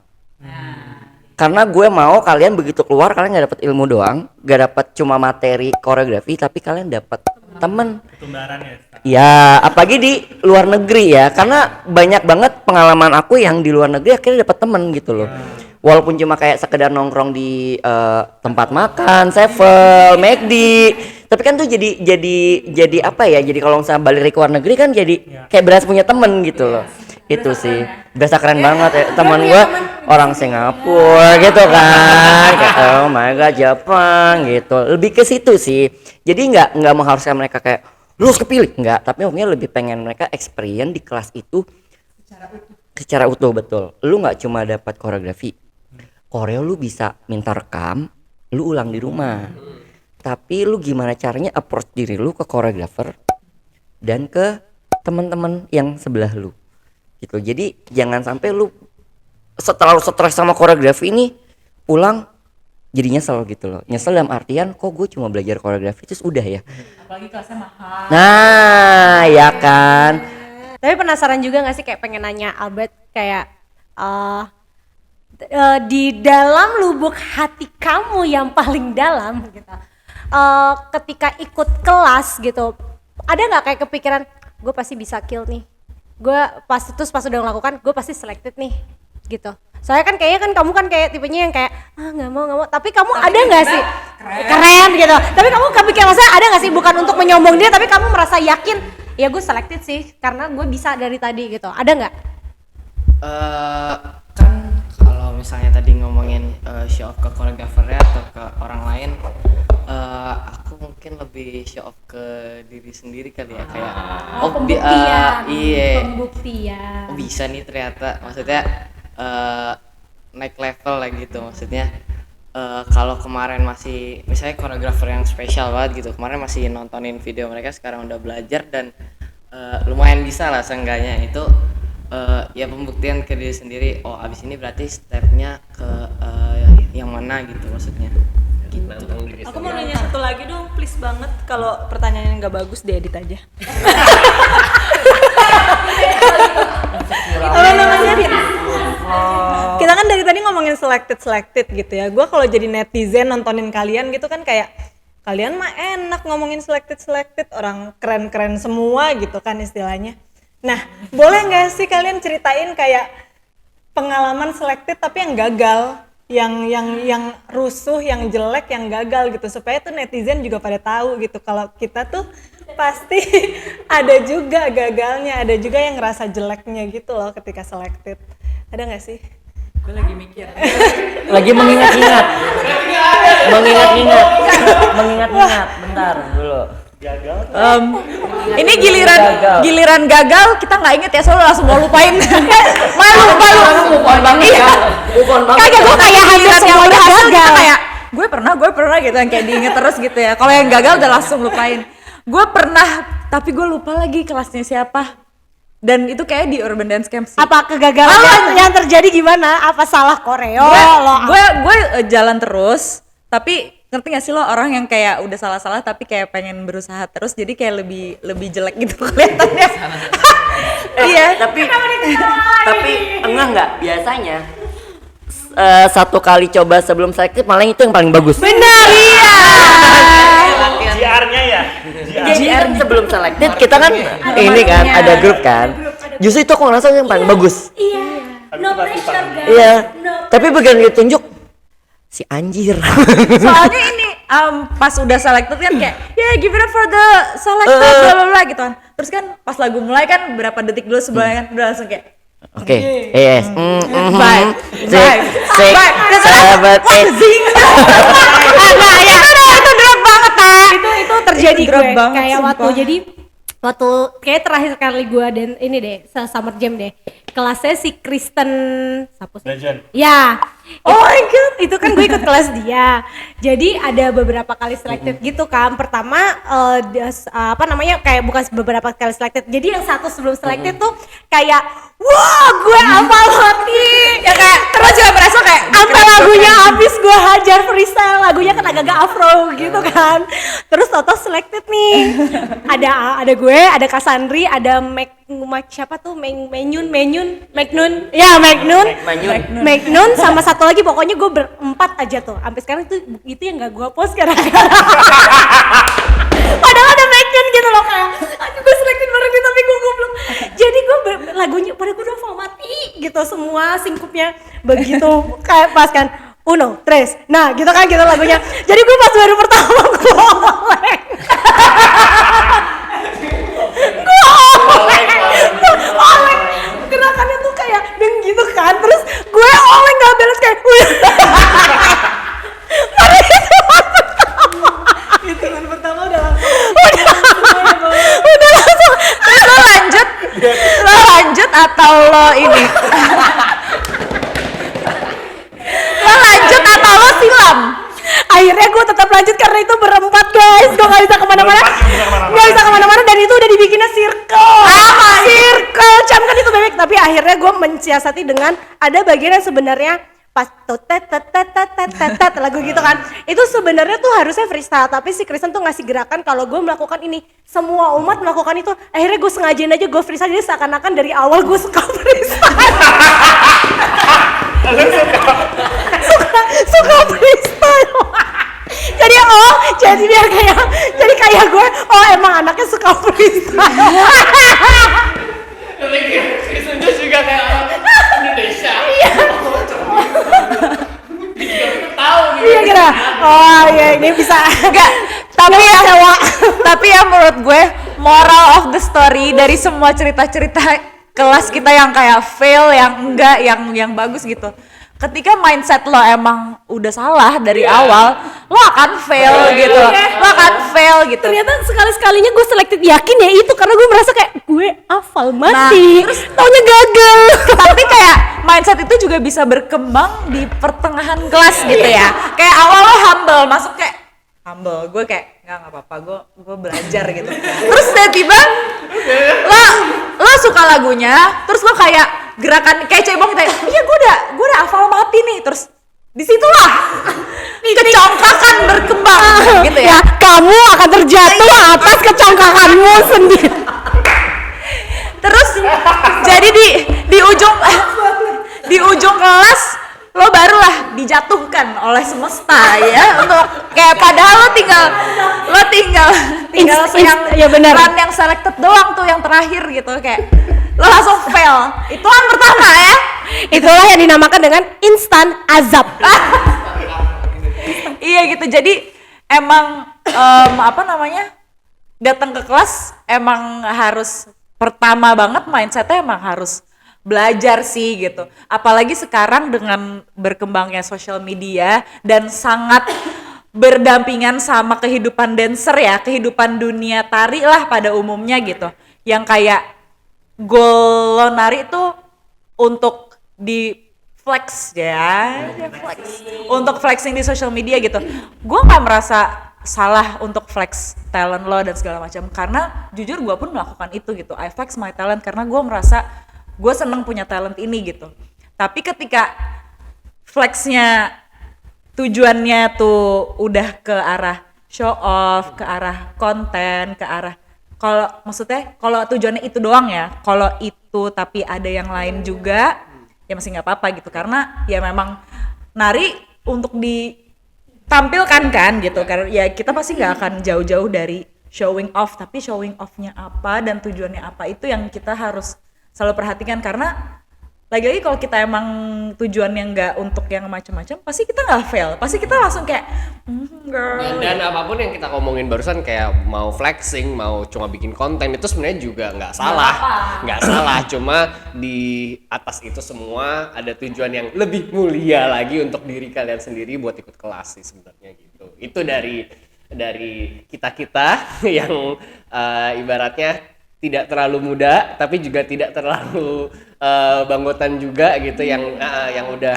Karena gue mau kalian begitu keluar kalian nggak dapet ilmu doang, nggak dapet cuma materi koreografi, tapi kalian dapet temen. Ya, apalagi di luar negeri ya, karena banyak banget pengalaman aku yang di luar negeri akhirnya dapet temen gitu loh. Walaupun cuma kayak sekedar nongkrong di tempat makan, Sevel, McD, tapi kan tuh jadi apa ya? Jadi kalau misalnya balik ke luar negeri kan jadi kayak berasa punya temen gitu loh. Itu sih berasa keren banget ya, teman gue orang Singapura gitu kan, kayak oh my god Jepang gitu, lebih ke situ sih. Jadi nggak mengharuskan mereka kayak lu harus kepilih, nggak, tapi mungkin lebih pengen mereka experience di kelas itu secara utuh. Betul, lu nggak cuma dapat koreografi, koreo lu bisa minta rekam, lu ulang di rumah, tapi lu gimana caranya approach diri lu ke koreografer dan ke teman-teman yang sebelah lu gitu. Jadi jangan sampai lu terlalu stres sama koreografi ini, pulang jadi nyesel gitu loh. Nyesel dalam artian kok gue cuma belajar koreografi terus udah ya. Apalagi kelasnya mahal. Nah, ya kan. Tapi penasaran juga gak sih, kayak pengen nanya Albert, kayak di dalam lubuk hati kamu yang paling dalam gitu, ketika ikut kelas gitu, ada nggak kayak kepikiran gue pasti bisa kill nih, gue pas udah melakukan gue pasti selected nih gitu. Soalnya kan kayaknya kan kamu kan kayak tipenya yang kayak nggak mau, tapi kamu ada nggak sih keren gitu, tapi kamu kepikiran, maksudnya ada nggak sih, bukan untuk menyombong dia, tapi kamu merasa yakin ya gue selected sih karena gue bisa dari tadi gitu, ada nggak? Kan kalau misalnya tadi ngomongin show off ke koreografernya atau ke orang lain, aku mungkin lebih show off ke diri sendiri kali ya, kayak Pembuktian. oh bisa nih ternyata, maksudnya naik level lah gitu, maksudnya kalau kemarin masih misalnya koreografer yang spesial banget gitu, kemarin masih nontonin video mereka, sekarang udah belajar dan lumayan bisa lah seenggaknya itu. Ya pembuktian ke diri sendiri, oh abis ini berarti stepnya ke yang mana gitu maksudnya gitu. Aku mau nanya satu lagi dong, please banget, kalau pertanyaannya nggak bagus diedit aja. Apa namanya? Kita kan dari tadi ngomongin selected gitu ya. Gue kalau jadi netizen nontonin kalian gitu kan kayak kalian mah enak ngomongin selected, orang keren-keren semua gitu kan istilahnya. Nah, boleh nggak sih kalian ceritain kayak pengalaman selected tapi yang gagal, yang rusuh, yang jelek, yang gagal gitu, supaya tuh netizen juga pada tahu gitu kalau kita tuh pasti ada juga gagalnya, ada juga yang ngerasa jeleknya gitu loh ketika selected. Ada nggak sih? Gue lagi mikir. Lagi mengingat-ingat. Bentar dulu. Ini giliran gagal kita nggak inget ya, soalnya langsung mau lupain. Malu banget. Kagak, gue kayak hampir semuanya gagal. Kayak gue pernah gitu, yang kayak diinget terus gitu ya. Kalau yang gagal udah langsung lupain. Gue pernah, tapi gue lupa lagi kelasnya siapa. Dan itu kayak di Urban Dance Camp sih. Apa kegagalan yang terjadi gimana? Apa salah koreo? Gue jalan terus, tapi ngerti gak sih lo orang yang kayak udah salah-salah tapi kayak pengen berusaha terus, jadi kayak lebih jelek gitu kelihatannya. Iya. Tapi enggak biasanya satu kali coba sebelum selected malah itu yang paling bagus. Benar, iya. JR-nya ya. Jadi kan sebelum selected kita kan ini kan ada grup kan. Justru itu aku ngerasa yang paling bagus. Iya. No pressure guys. Iya. Tapi begitu ditunjuk si anjir. Soalnya ini pas udah selected kan kayak give it up for the selected bla bla gitu kan. Terus kan pas lagu mulai kan berapa detik dulu sebelumnya kan udah langsung kayak Oke, yes. Bye. Sahabat. Nah, ya itu drop banget itu terjadi Drop gue banget, kayak sumpah. waktu kayak terakhir kali gue dan ini deh summer jam deh, kelasnya si Kristen siapa sih? Legend. Ya. Oh my god, itu kan gue ikut kelas dia. Jadi ada beberapa kali selected gitu kan. Pertama kayak bukan beberapa kali selected. Jadi yang satu sebelum selected tuh kayak wah, gue hafal mati. Ya kayak terus juga merasa kayak sampai lagunya habis gue hajar freestyle, lagunya kan agak afro gitu kan. Terus total selected nih. Ada gue, ada Cassandri, ada siapa tuh Magnun, sama satu lagi, pokoknya gue berempat aja tuh. Sampai sekarang itu yang nggak gue post gara-gara. Padahal ada Magnun gitu loh, kayak gue selected bareng dia tapi gue belum. Jadi gue lagunya pada gue udah hafal mati gitu semua singkupnya begitu kayak pas kan 1, 3, nah gitu kan gitu lagunya. Jadi gue pas baru pertama gue oleng. Oleng gerakannya tuh kayak deng gitu kan, terus gue oleng gak beres kayak Hitungan pertama udah langsung. terus lo lanjut atau lo ini? Lo lanjut atau lo silam? Akhirnya gue tetap lanjut karena itu berempat guys, gue nggak bisa kemana-mana, dan itu udah dibikinnya circle. Circle, Cam kan itu bebek. Tapi akhirnya gue mensiasati dengan ada bagian yang sebenarnya pas tet lagu gitu kan. Itu sebenarnya tuh harusnya freestyle, tapi si Kristen tuh ngasih gerakan kalau gue melakukan ini, semua umat melakukan itu. Akhirnya gue sengajain aja gue freestyle, jadi seakan-akan dari awal gue suka freestyle. suka freestyle. jadi biar kayak gue, oh emang anaknya suka freestyle. Kristen juga kayak orang Indonesia. Tahu gitu. Iya kira. Oh iya, ini bisa. Enggak, tapi ya menurut gue moral of the story dari semua cerita-cerita kelas kita yang kayak fail, yang enggak, yang bagus gitu. Ketika mindset lo emang udah salah dari awal, lo akan fail gitu. Lo akan fail gitu. Ternyata sekali-sekalinya gue selected, yakin ya itu karena gue merasa kayak gue hafal mati. terus taunya gagal. Tapi kayak mindset itu juga bisa berkembang di pertengahan kelas gitu ya. Kayak awal lo humble, masuk kayak humble. Gue kayak nggak apa-apa, gue belajar gitu. Terus tiba-tiba lo suka lagunya, terus lo kayak gerakan kayak cebong kayak iya gue udah hafal mati nih, terus disitulah kecongkakan berkembang gitu ya. Kamu akan terjatuh atas kecongkakanmu sendiri. Terus jadi di ujung kelas lo barulah dijatuhkan oleh semesta ya, untuk kayak padahal lo tinggal ya benar. run yang selected doang tuh yang terakhir gitu, kayak lo langsung fail. Itu kan pertama ya. Itulah yang dinamakan dengan instan azab. Iya gitu. Jadi emang datang ke kelas emang harus pertama banget mindsetnya emang harus belajar sih gitu. Apalagi sekarang dengan berkembangnya sosial media dan sangat berdampingan sama kehidupan dancer ya, kehidupan dunia tari lah pada umumnya gitu. Yang kayak goal lo nari itu untuk di flex ya, untuk flexing di social media gitu. Gue nggak merasa salah untuk flex talent lo dan segala macam, karena jujur gue pun melakukan itu gitu. I flex my talent karena gue merasa gue seneng punya talent ini gitu. Tapi ketika flexnya tujuannya tuh udah ke arah show off, ke arah konten, ke arah kalau tujuannya itu doang ya, kalau itu tapi ada yang lain juga ya masih nggak apa-apa gitu, karena ya memang nari untuk ditampilkan kan gitu, karena ya kita pasti nggak akan jauh-jauh dari showing off, tapi showing off-nya apa dan tujuannya apa itu yang kita harus selalu perhatikan. Karena lagi-lagi kalau kita emang tujuannya nggak untuk yang macam-macam, pasti kita nggak fail, pasti kita langsung kayak girl. Dan apapun yang kita ngomongin barusan, kayak mau flexing, mau cuma bikin konten, itu sebenarnya juga nggak salah, cuma di atas itu semua ada tujuan yang lebih mulia lagi untuk diri kalian sendiri buat ikut kelas sih sebenarnya gitu. Itu dari kita yang ibaratnya tidak terlalu muda tapi juga tidak terlalu banggotan juga gitu, yang udah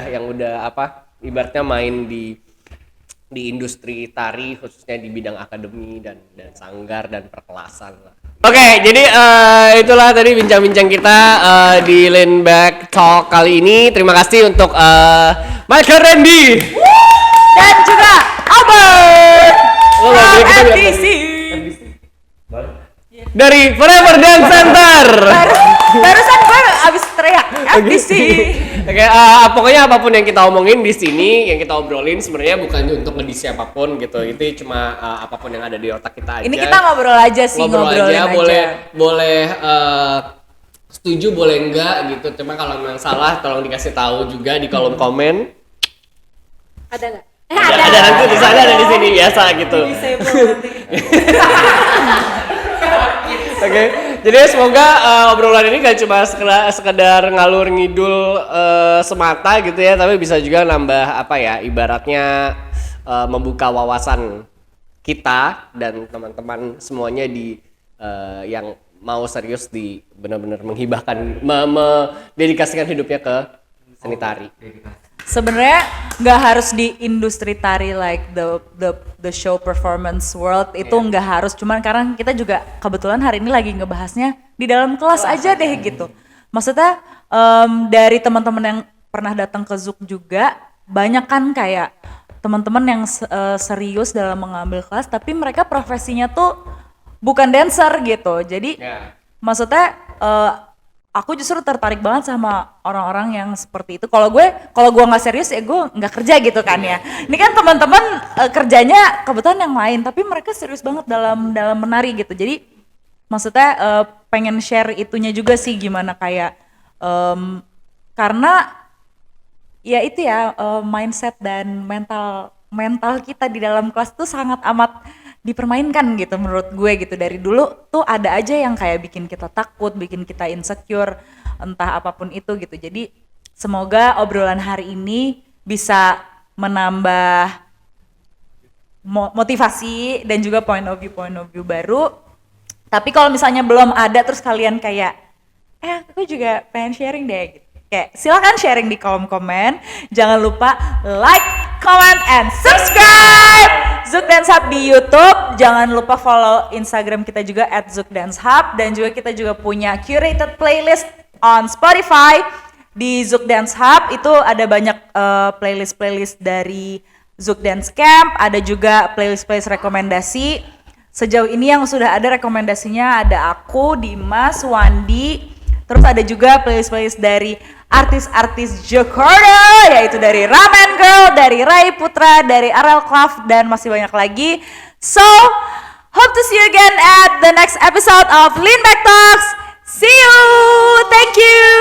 ibaratnya main di industri tari, khususnya di bidang akademi dan sanggar dan perkelasan lah. Oke, jadi itulah tadi bincang-bincang kita di Lean Back Talk kali ini. Terima kasih untuk Michael Randy Dan juga Albert FDC dari Forever Dance Center. Barusan gue abis teriak FDC. Oke, pokoknya apapun yang kita omongin di sini, yang kita obrolin sebenarnya bukan untuk ngedis siapapun gitu. Itu cuma apapun yang ada di otak kita aja. Ini kita ngobrol aja sih, ngobrolin aja. Boleh setuju, boleh enggak gitu. Cuma kalau memang salah tolong dikasih tahu juga di kolom komen. Ada nggak? Ada nanti di sana, ada di sini biasa gitu. Oke, jadi semoga obrolan ini gak cuma sekedar ngalur ngidul semata gitu ya, tapi bisa juga nambah ibaratnya membuka wawasan kita dan teman-teman semuanya di yang mau serius di benar-benar menghibahkan, dedikasikan hidupnya ke Seni tari. Sebenarnya nggak harus di industri tari like the show performance world itu nggak harus, cuman karena kita juga kebetulan hari ini lagi ngebahasnya di dalam kelas aja deh gitu. Maksudnya dari teman-teman yang pernah datang ke Zouk juga banyak kan kayak teman-teman yang serius dalam mengambil kelas tapi mereka profesinya tuh bukan dancer gitu. Jadi maksudnya aku justru tertarik banget sama orang-orang yang seperti itu. Kalau gue nggak serius ya gue nggak kerja gitu kan ya. Ini kan teman-teman kerjanya kebetulan yang lain, tapi mereka serius banget dalam menari gitu. Jadi maksudnya pengen share itunya juga sih gimana kayak karena ya itu ya mindset dan mental kita di dalam kelas tuh sangat amat dipermainkan gitu menurut gue gitu. Dari dulu tuh ada aja yang kayak bikin kita takut, bikin kita insecure, entah apapun itu gitu. Jadi semoga obrolan hari ini bisa menambah motivasi dan juga point of view baru. Tapi kalau misalnya belum ada terus kalian kayak aku juga pengen sharing deh gitu. Kayak silakan sharing di kolom komen. Jangan lupa like, comment, and subscribe Zouk Dance Hub di YouTube. Jangan lupa follow Instagram kita juga @zoukdancehub, dan juga kita juga punya curated playlist on Spotify di Zouk Dance Hub. Itu ada banyak playlist dari Zouk Dance Camp, ada juga playlist rekomendasi. Sejauh ini yang sudah ada rekomendasinya ada aku, Dimas, Wandi. Terus ada juga playlist dari artis-artis Jakarta, yaitu dari Ramen Girl, dari Rai Putra, dari Arel Craft, dan masih banyak lagi. So, hope to see you again at the next episode of Lean Back Talks. See you! Thank you!